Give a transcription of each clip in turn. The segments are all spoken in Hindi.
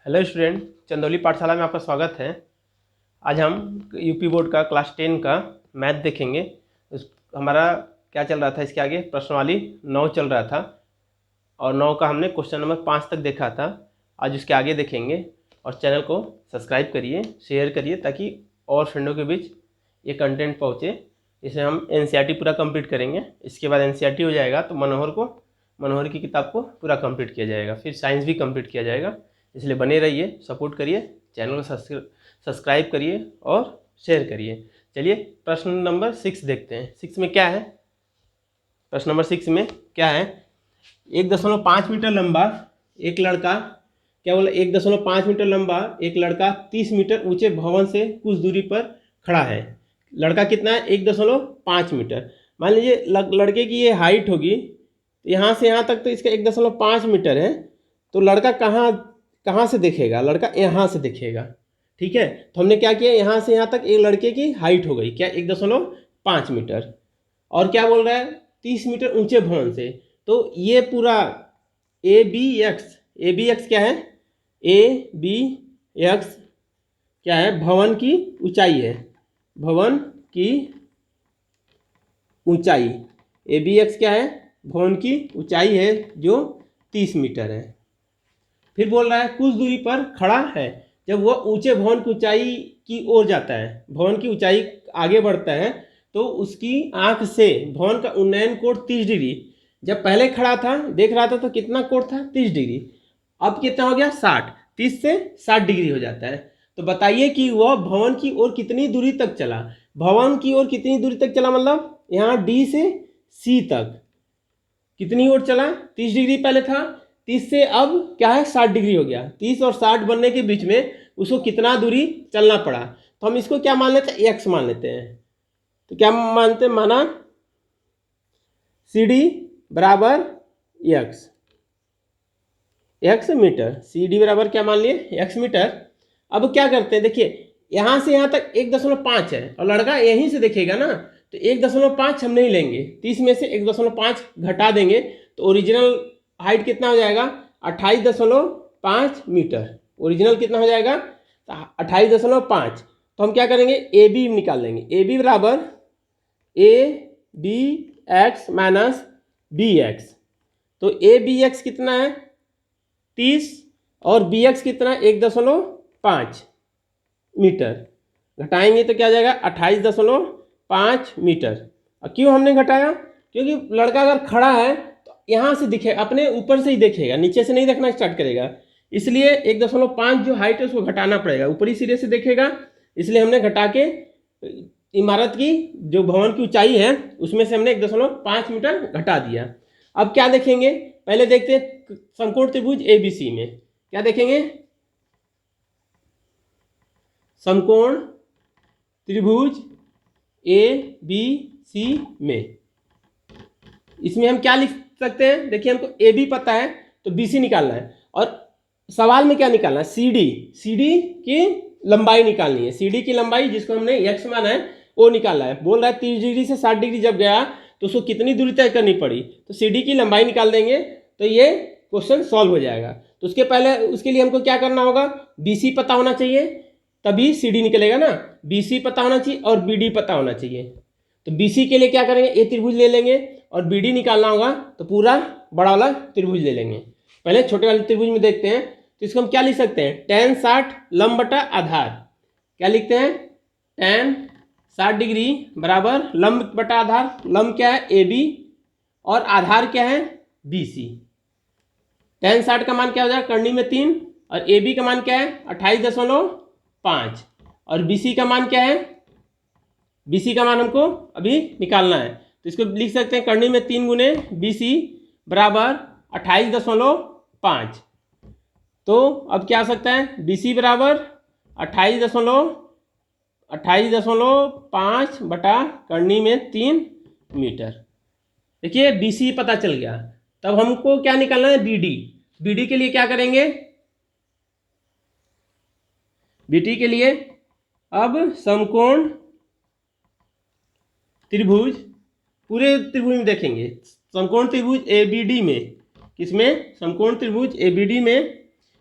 हेलो स्टूडेंट, चंदौली पाठशाला में आपका स्वागत है। आज हम यूपी बोर्ड का क्लास 10 का मैथ देखेंगे। हमारा क्या चल रहा था, इसके आगे प्रश्नावली 9 चल रहा था और 9 का हमने क्वेश्चन नंबर 5 तक देखा था। आज उसके आगे देखेंगे और चैनल को सब्सक्राइब करिए, शेयर करिए ताकि और फ्रेंडों के बीच ये कंटेंट पहुँचे। इसे हम एनसीईआरटी पूरा कंप्लीट करेंगे। इसके बाद एनसीईआरटी हो जाएगा तो मनोहर की किताब को पूरा कंप्लीट किया जाएगा, फिर साइंस भी कंप्लीट किया जाएगा। इसलिए बने रहिए, सपोर्ट करिए, चैनल को सब्सक्राइब करिए और शेयर करिए। चलिए प्रश्न नंबर 6 देखते हैं। 6 में क्या है? प्रश्न नंबर 6 में क्या है? 1.5 मीटर लंबा एक लड़का, क्या बोला, 1.5 मीटर लंबा एक लड़का 30 मीटर ऊंचे भवन से कुछ दूरी पर खड़ा है। लड़का कितना है? 1.5 मीटर। मान लीजिए लड़के की ये हाइट होगी, यहाँ से यहाँ तक तो इसका 1.5 मीटर है। तो लड़का कहाँ से दिखेगा? लड़का यहाँ से दिखेगा। ठीक है, तो हमने क्या किया, यहाँ से यहाँ तक एक लड़के की हाइट हो गई क्या? 1.5 मीटर। और क्या बोल रहा है? 30 मीटर ऊंचे भवन से। तो ये पूरा ए बी एक्स क्या है? ए बी एक्स क्या है? भवन की ऊंचाई है। भवन की ऊंचाई ए बी एक्स क्या है? भवन की ऊंचाई है जो 30 मीटर है। फिर बोल रहा है कुछ दूरी पर खड़ा है। जब वह ऊंचे भवन की ऊंचाई की ओर जाता है, भवन की ऊंचाई आगे बढ़ता है, तो उसकी आंख से भवन का उन्नयन कोण 30 डिग्री। जब पहले खड़ा था, देख रहा था, तो कितना कोण था? 30 डिग्री। अब कितना हो गया? 60। 30 से 60 डिग्री हो जाता है। तो बताइए कि वह भवन की ओर कितनी दूरी तक चला? भवन की ओर कितनी दूरी तक चला, मतलब यहाँ डी से सी तक कितनी ओर चला? 30 डिग्री पहले था, 30 से अब क्या है? 60 डिग्री हो गया। 30 और 60 बनने के बीच में उसको कितना दूरी चलना पड़ा? तो हम इसको क्या मान लेते हैं? एक्स मान लेते हैं। तो क्या मानते हैं? माना सी डी बराबर एक्स मीटर। सी डी बराबर क्या मान लिए? X metre. अब क्या करते हैं, देखिए यहाँ से यहाँ तक 1.5 है और लड़का यहीं से देखेगा ना, तो 1.5 हम नहीं लेंगे, 30 में से 1.5 घटा देंगे तो ओरिजिनल हाइट कितना हो जाएगा? 28.5 मीटर। ओरिजिनल कितना हो जाएगा? 28.5। तो हम क्या करेंगे? ए बी निकाल लेंगे। ए बी बराबर A B x minus B x. तो ए बी एक्स कितना है? 30 और बी एक्स कितना है? 1.5 मीटर। घटाएंगे तो क्या आ जाएगा? 28.5 मीटर। और क्यों हमने घटाया? क्योंकि लड़का अगर खड़ा है तो यहाँ से दिखे, अपने ऊपर से ही देखेगा, नीचे से नहीं देखना स्टार्ट करेगा। इसलिए 1.5 जो हाइट है उसको घटाना पड़ेगा, ऊपरी सिरे से देखेगा। इसलिए हमने घटा के इमारत की जो भवन की ऊंचाई है उसमें से हमने 1.5 मीटर घटा दिया। अब क्या देखेंगे? पहले देखते हैं समकोण त्रिभुज ए बी सी में क्या देखेंगे। समकोण त्रिभुज ए बी सी में इसमें हम क्या लिख सकते हैं? देखिए हमको ए बी पता है तो बी सी निकालना है, और सवाल में क्या निकालना है? सी डी की लंबाई निकालनी है। सी डी की लंबाई जिसको हमने एक्स माना है वो निकालना है। बोल रहा है 30 डिग्री से 60 डिग्री जब गया तो उसको कितनी दूरी तय करनी पड़ी, तो सी डी की लंबाई निकाल देंगे तो ये क्वेश्चन सॉल्व हो जाएगा। तो उसके पहले उसके लिए हमको क्या करना होगा? बी सी पता होना चाहिए, तभी सी डी निकलेगा ना। बी सी पता होना चाहिए और बी डी पता होना चाहिए। तो बी सी के लिए क्या करेंगे? ए त्रिभुज ले लेंगे, और बी डी निकालना होगा तो पूरा बड़ा वाला त्रिभुज ले लेंगे। पहले छोटे वाले त्रिभुज में देखते हैं। तो इसको हम क्या लिख सकते हैं? tan 60 लंब बटा आधार। क्या लिखते हैं? tan 60 डिग्री बराबर लंब बटा आधार। लंब क्या है? ए बी, और आधार क्या है? बी सी। tan 60 का मान क्या हो जाएगा? करनी में 3, और ए बी का मान क्या है? 28.5, और बी सी का मान क्या है? बी सी का मान हमको अभी निकालना है। तो इसको लिख सकते हैं करनी में 3 गुने बी सी बराबर 28.5। तो अब क्या आ सकता है? बी सी बराबर 28.5 बटा करनी में 3 मीटर। देखिए बी सी पता चल गया। तब हमको क्या निकालना है? B D. बी डी के लिए क्या करेंगे? बी डी के लिए अब समकोण त्रिभुज, पूरे त्रिभुज में देखेंगे। समकोण त्रिभुज ए बी डी में, किसमें? समकोण त्रिभुज ए बी डी में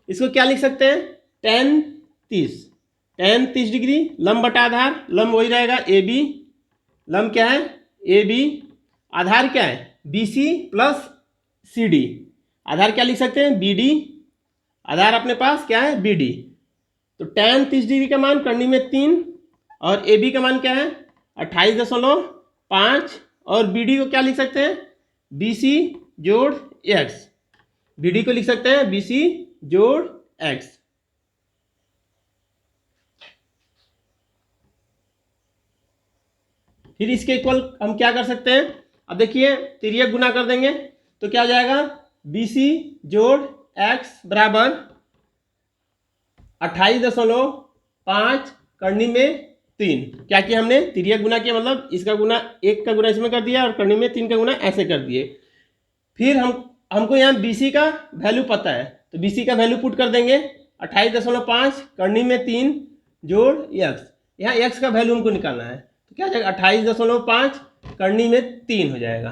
इसको क्या लिख सकते हैं, tan 30, tan 30 डिग्री, लंब बटा आधार, लंब वही रहेगा ए बी, लंब क्या है ए बी, आधार क्या है B C plus C D, आधार क्या लिख सकते हैं बी डी, आधार अपने पास क्या है बी डी। तो tan 30 डिग्री का मान करनी में 3 और ए बी का मान क्या है 28.5 और बी डी को क्या लिख सकते हैं बी सी जोड़ एक्स, बी डी को लिख सकते हैं बी सी जोड़ एक्स। फिर इसके इक्वल हम क्या कर सकते हैं, अब देखिए तिर्यक गुना कर देंगे तो क्या हो जाएगा बी सी जोड़ एक्स बराबर 28.5 करनी में 3, क्या किया हमने तिर्यक गुना किया, मतलब इसका गुना 1 का गुना इसमें कर दिया और करनी में 3 का गुना ऐसे कर दिए। फिर हमको यहाँ बी सी का वैल्यू पता है तो बी सी का वैल्यू पुट कर देंगे 28.5 करनी में 3 जोड़ एक्स, यहाँ एक्स का वैल्यू हमको निकालना है तो क्या हो जाएगा 28.5 करनी में 3 हो जाएगा।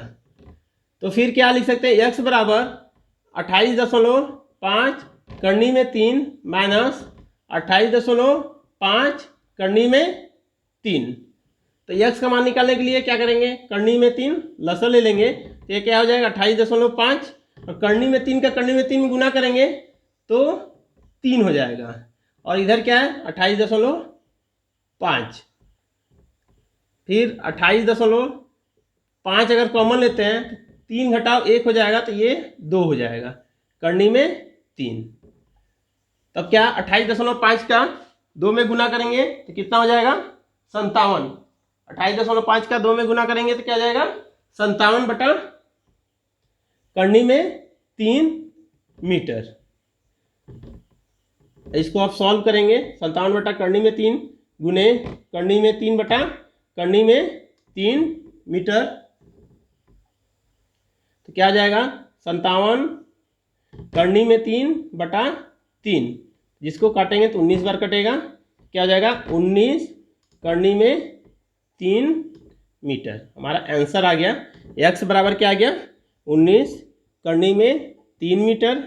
तो फिर क्या लिख सकते हैं एक्स बराबर 28.5 करनी में 3 माइनस 28.5 करनी में 3। तो एक्स का मान निकालने के लिए क्या करेंगे करनी में 3 लसन ले लेंगे तो ये क्या हो जाएगा 28.5 और करनी में 3 का करनी में 3 में गुना करेंगे तो 3 हो जाएगा और इधर क्या है 28.5, फिर 28.5 अगर कॉमन लेते हैं तो 3 घटाओ 1 हो जाएगा तो ये 2 हो जाएगा करनी में 3। तब क्या 28.5 का 2 में गुना करेंगे तो कितना हो जाएगा 57, 28.5 का 2 में गुना करेंगे तो क्या आ जाएगा 57 बटा करनी में 3 मीटर। इसको आप सॉल्व करेंगे 57 बटा करनी में 3 गुने करनी में 3 बटा करनी में 3 मीटर, तो क्या आ जाएगा 57 करनी में 3 बटा 3, जिसको काटेंगे तो 19 बार कटेगा, क्या हो जाएगा 19 करनी में 3 मीटर। हमारा आंसर आ गया x बराबर क्या आ गया 19 करनी में 3 मीटर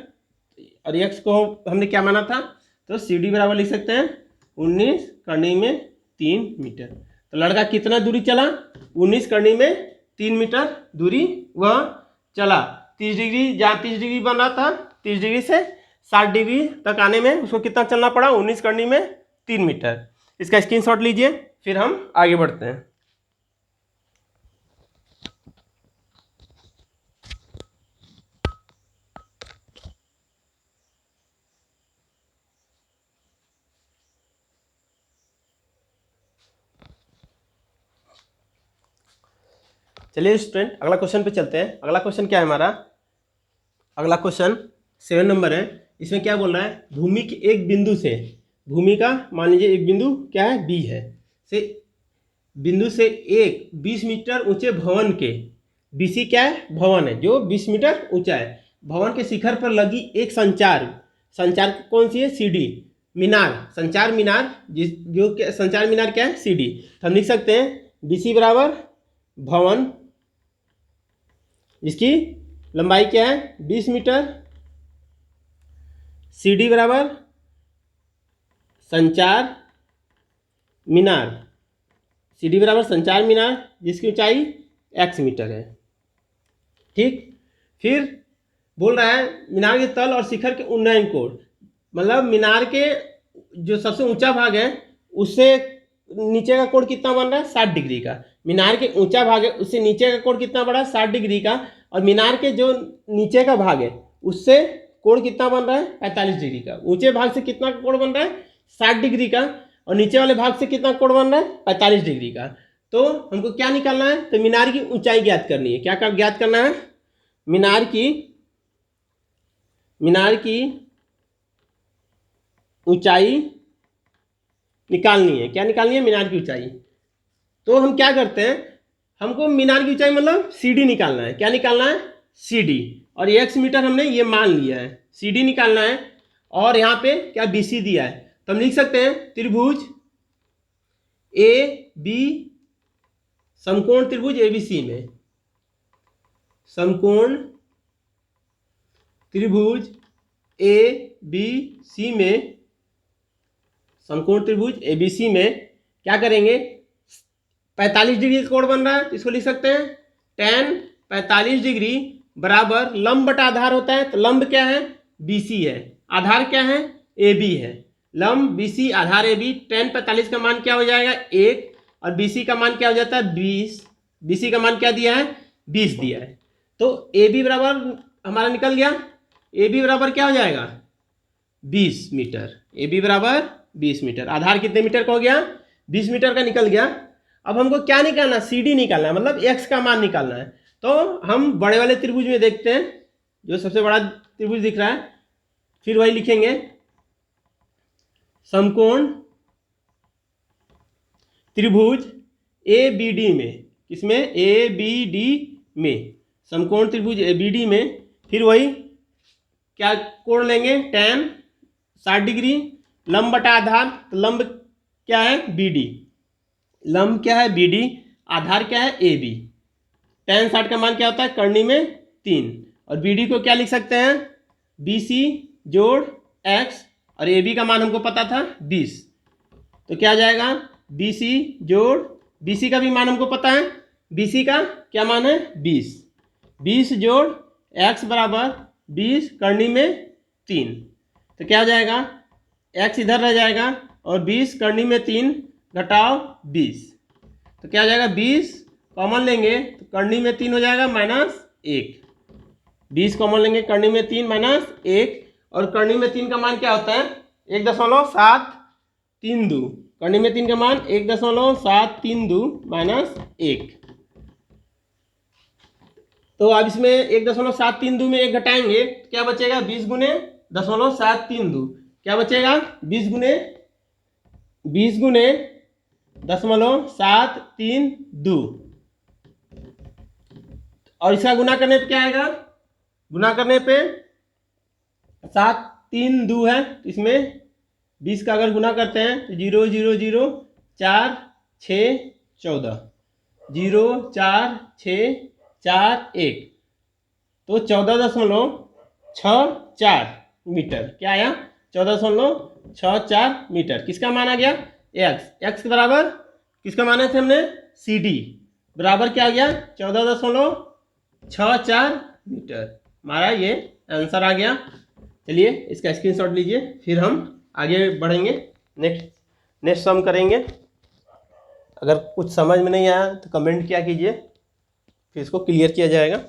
और x को हमने क्या माना था तो सी डी बराबर लिख सकते हैं 19 करनी में 3 मीटर। तो लड़का कितना दूरी चला 19 करनी में 3 मीटर दूरी वह चला। 30 डिग्री जहाँ 30 डिग्री बन रहा था 30 डिग्री से 60 डिग्री तक आने में उसको कितना चलना पड़ा 19 करनी में 3 मीटर। इसका स्क्रीनशॉट लीजिए फिर हम आगे बढ़ते हैं। चलिए स्टूडेंट अगला क्वेश्चन पे चलते हैं। अगला क्वेश्चन क्या है हमारा, अगला क्वेश्चन 7 नंबर है। इसमें क्या बोल रहा है भूमि के एक बिंदु से, भूमि का मान लीजिए एक बिंदु क्या है बी है, से बिंदु से एक 20 मीटर ऊंचे भवन के, बीसी क्या है भवन है जो 20 मीटर ऊंचा है, भवन के शिखर पर लगी एक संचार कौन सी है सीडी, मीनार, संचार मीनार जो संचार मीनार क्या है सीडी। तो हम लिख सकते हैं बीसी बराबर भवन जिसकी लंबाई क्या है 20 मीटर, सी डी बराबर संचार मीनार, सी डी बराबर संचार मीनार जिसकी ऊंचाई x मीटर है। ठीक, फिर बोल रहा है मीनार के तल और शिखर के उन्नयन कोण, मतलब मीनार के जो सबसे ऊंचा भाग है उससे नीचे का कोण कितना बन रहा है 60 डिग्री का, मीनार के ऊंचा भाग है उससे नीचे का कोण कितना बड़ा है 60 डिग्री का, और मीनार के जो नीचे का भाग है उससे कोण कितना बन रहा है 45 डिग्री का। ऊंचे भाग से कितना कोण बन रहा है 60 डिग्री का और नीचे वाले भाग से कितना कोण बन रहा है 45 डिग्री का। तो हमको क्या निकालना है तो मीनार की ऊंचाई ज्ञात करनी है। क्या ज्ञात करना है मीनार की ऊंचाई निकालनी है। क्या निकालनी है मीनार की ऊंचाई। तो हम क्या करते हैं हमको मीनार की ऊंचाई मतलब सीडी निकालना है। क्या निकालना है सीडी, और ये x मीटर हमने ये मान लिया है, सीडी निकालना है और यहाँ पे क्या बीसी दिया है। तो हम लिख सकते हैं त्रिभुज ए बी, समकोण त्रिभुज एबीसी में, समकोण त्रिभुज ए बी सी में, समकोण त्रिभुज ए बी सी में क्या करेंगे, 45 डिग्री का कोण बन रहा है तो इसको लिख सकते हैं tan 45 डिग्री बराबर लंब बटा आधार होता है। तो लंब क्या है, BC है, आधार क्या है, AB है। लंब BC आधार AB, tan 45 का मान क्या हो जाएगा 1 और BC का मान क्या हो जाता है 20। BC का मान क्या दिया है 20 दिया है। तो AB बराबर हमारा निकल गया, AB बराबर क्या हो जाएगा 20 मीटर। AB बराबर 20 मीटर। आधार कितने मीटर का हो गया 20 मीटर का निकल गया। अब हमको क्या निकालना है, CD निकालना है, मतलब x का मान निकालना है। तो हम बड़े वाले त्रिभुज में देखते हैं, जो सबसे बड़ा त्रिभुज दिख रहा है, फिर वही लिखेंगे समकोण त्रिभुज ABD में, किसमें ABD में, समकोण त्रिभुज ABD में, फिर वही क्या कोण लेंगे tan 60 डिग्री, लंब बटा आधार, तो लंब क्या है BD, लंब क्या है BD, आधार क्या है AB। tan 60 का मान क्या होता है करनी में 3, और BD को क्या लिख सकते हैं BC जोड़ x, और AB का मान हमको पता था 20, तो क्या आ जाएगा BC जोड़, BC का भी मान हमको पता है, BC का क्या मान है 20, 20 जोड़ x बराबर 20 करनी में 3, तो क्या आ जाएगा x इधर रह जाएगा और 20 करनी में 3 घटाओ 20, तो क्या आ जाएगा 20 कॉमन लेंगे तो करनी में 3 हो जाएगा -1, 20 कॉमन लेंगे करनी में 3 -1, और करनी में 3 का मान क्या होता है 1.732, करनी में 3 का मान 1.732 -1। तो अब इसमें 1.732 में 1 घटाएंगे तो क्या बचेगा 20 गुने 0.732, क्या बचेगा 20 गुने 0.732, और इसका गुना करने पे क्या आएगा, गुना करने पे 7 3 2 है, इसमें 20 का अगर गुना करते हैं तो 0 0 0 4 6 14, 0 4 6 4 1, तो 14.64 मीटर, क्या आया 14.64 मीटर। किसका मान आ गया x के बराबर, किसका माने थे हमने CD बराबर क्या आ गया 14.64 मीटर। हमारा ये आंसर आ गया। चलिए इसका स्क्रीनशॉट लीजिए, फिर हम आगे बढ़ेंगे, नेक्स्ट सम करेंगे। अगर कुछ समझ में नहीं आया तो कमेंट किया कीजिए, फिर इसको क्लियर किया जाएगा।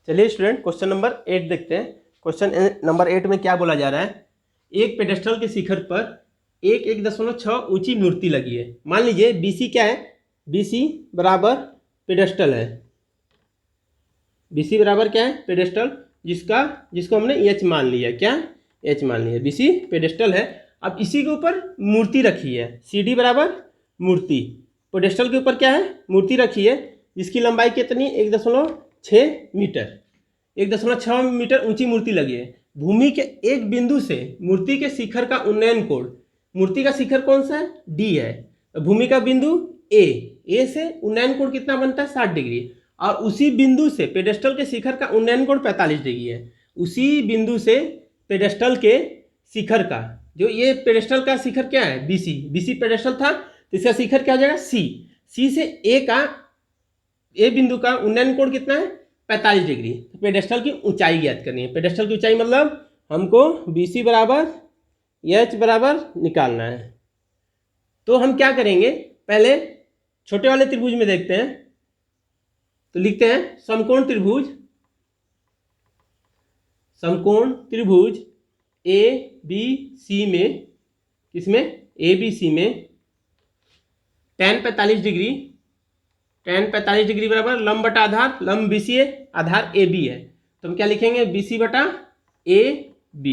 चलिए स्टूडेंट क्वेश्चन नंबर 8 देखते हैं। क्वेश्चन नंबर 8 में क्या बोला जा रहा है, एक पेडेस्टल के शिखर पर 1.6 ऊंची मूर्ति लगी है। मान लीजिए BC क्या है, BC बराबर पेडेस्टल है, BC बराबर क्या है पेडेस्टल, जिसको हमने H मान लिया, क्या H मान लिया, BC पेडेस्टल है। अब इसी के ऊपर मूर्ति रखी है, CD बराबर मूर्ति, पेडेस्टल के ऊपर क्या है मूर्ति रखी है, जिसकी लंबाई कितनी 1.6 मीटर, 1.6 मीटर ऊंची मूर्ति लगी है। भूमि के एक बिंदु से मूर्ति के शिखर का उन्नयन कोण, मूर्ति का शिखर कौन सा है D है, भूमि का बिंदु A से उन्नयन कोण कितना बनता है 60 डिग्री, और उसी बिंदु से पेडेस्टल के शिखर का उन्नयन कोण 45 डिग्री है। उसी बिंदु से पेडेस्टल के शिखर का, जो ये पेडेस्टल का शिखर क्या है BC पेडेस्टल था, तो इसका शिखर क्या हो जाएगा C से A बिंदु का उन्नयन कोण कितना है 45 डिग्री। तो पेडेस्टल की ऊंचाई ज्ञात करनी है। पेडेस्टल की ऊंचाई मतलब हमको BC बराबर H बराबर निकालना है। तो हम क्या करेंगे, पहले छोटे वाले त्रिभुज में देखते हैं, तो लिखते हैं समकोण त्रिभुज ABC में, किसमें ABC में tan 45 डिग्री बराबर लंब बटा आधार, लंब BC है, आधार AB है, तो हम क्या लिखेंगे BC बटा AB।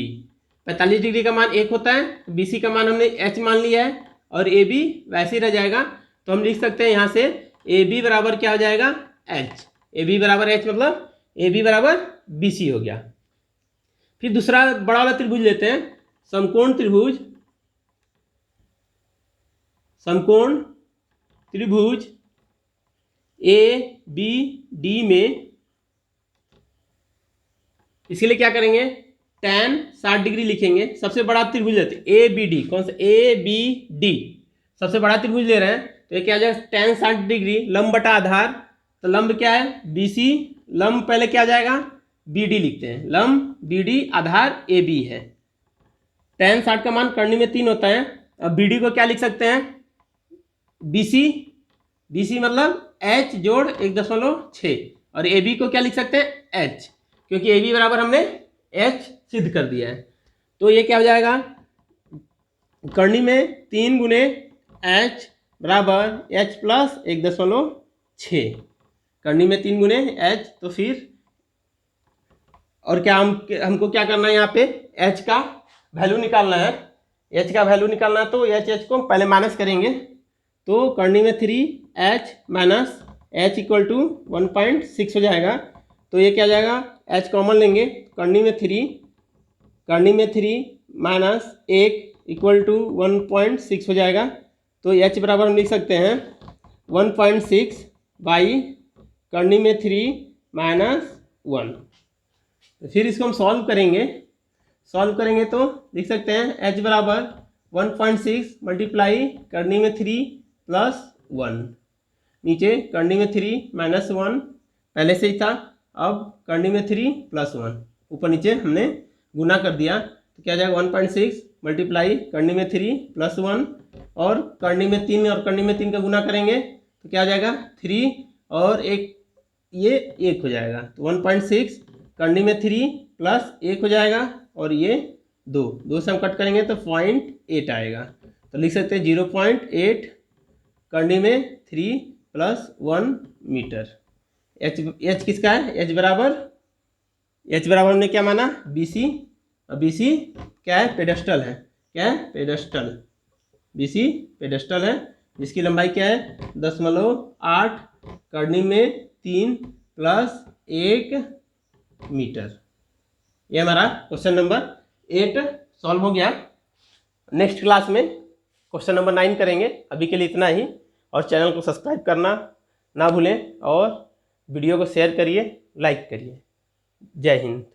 45 डिग्री का मान 1 होता है, BC का मान हमने H मान लिया है, और AB वैसे ही रह जाएगा। तो हम लिख सकते हैं यहाँ से AB बराबर क्या हो जाएगा H, AB बराबर H मतलब AB बराबर BC हो गया। फिर दूसरा बड़ा वाला त्रिभुज लेते हैं, समकोण त्रिभुज ए बी डी में, इसके लिए क्या करेंगे, tan 60 डिग्री लिखेंगे। सबसे बड़ा त्रिभुज लेते हैं ए बी डी, कौन सा, ए बी डी, सबसे बड़ा त्रिभुज ले रहे हैं, तो ये क्या आ जाएगा, tan 60 डिग्री लंब बटा आधार, तो लंब क्या है बी सी, लंब पहले क्या आ जाएगा बी डी लिखते हैं, लंब बी डी आधार ए बी है। tan 60 का मान करनी में 3 होता है। अब बी डी को क्या लिख सकते हैं, बी सी मतलब h जोड़ 1.6, और ए बी को क्या लिख सकते हैं h, क्योंकि ए बी बराबर हमने h सिद्ध कर दिया है। तो ये क्या हो जाएगा, करनी में 3 गुने h बराबर h प्लस 1.6, करनी में 3 गुने h, तो फिर और क्या हमको क्या करना है, यहाँ पे h का वैल्यू निकालना है, h का वैल्यू निकालना है, तो h को पहले माइनस करेंगे, तो करनी में 3h minus h equal to 1.6 हो जाएगा। तो ये क्या हो जाएगा, h कॉमन लेंगे, करनी में 3 माइनस 1 इक्वल टू 1.6 हो जाएगा। तो h बराबर हम लिख सकते हैं 1.6 बाई करनी में 3 माइनस 1। फिर इसको हम सॉल्व करेंगे तो लिख सकते हैं h बराबर 1.6 मल्टीप्लाई करनी में 3 प्लस 1, नीचे करनी में 3 माइनस 1 पहले से ही था, अब करनी में 3 प्लस 1, ऊपर नीचे हमने गुना कर दिया, तो क्या जाएगा 1.6 मल्टीप्लाई करनी में 3 प्लस 1, और करनी में 3 और करनी में 3 का गुना करेंगे तो क्या आ जाएगा 3 और 1, ये 1 हो जाएगा, तो 1.6 करनी में 3 प्लस 1 हो जाएगा, और ये 2 से हम कट करेंगे तो 0.8 आएगा, तो लिख सकते हैं 0.8 करनी में 3 प्लस 1 मीटर। h किसका है, h बराबर हमने क्या माना बी सी, और बी सी क्या है पेडेस्टल है, क्या है पेडेस्टल, बी सी पेडेस्टल है, जिसकी लंबाई क्या है 0.8 करनी में 3 प्लस 1 मीटर। ये हमारा क्वेश्चन नंबर 8 सॉल्व हो गया। नेक्स्ट क्लास में क्वेश्चन नंबर 9 करेंगे। अभी के लिए इतना ही, और चैनल को सब्सक्राइब करना ना भूलें, और वीडियो को शेयर करिए, लाइक करिए। जय हिंद।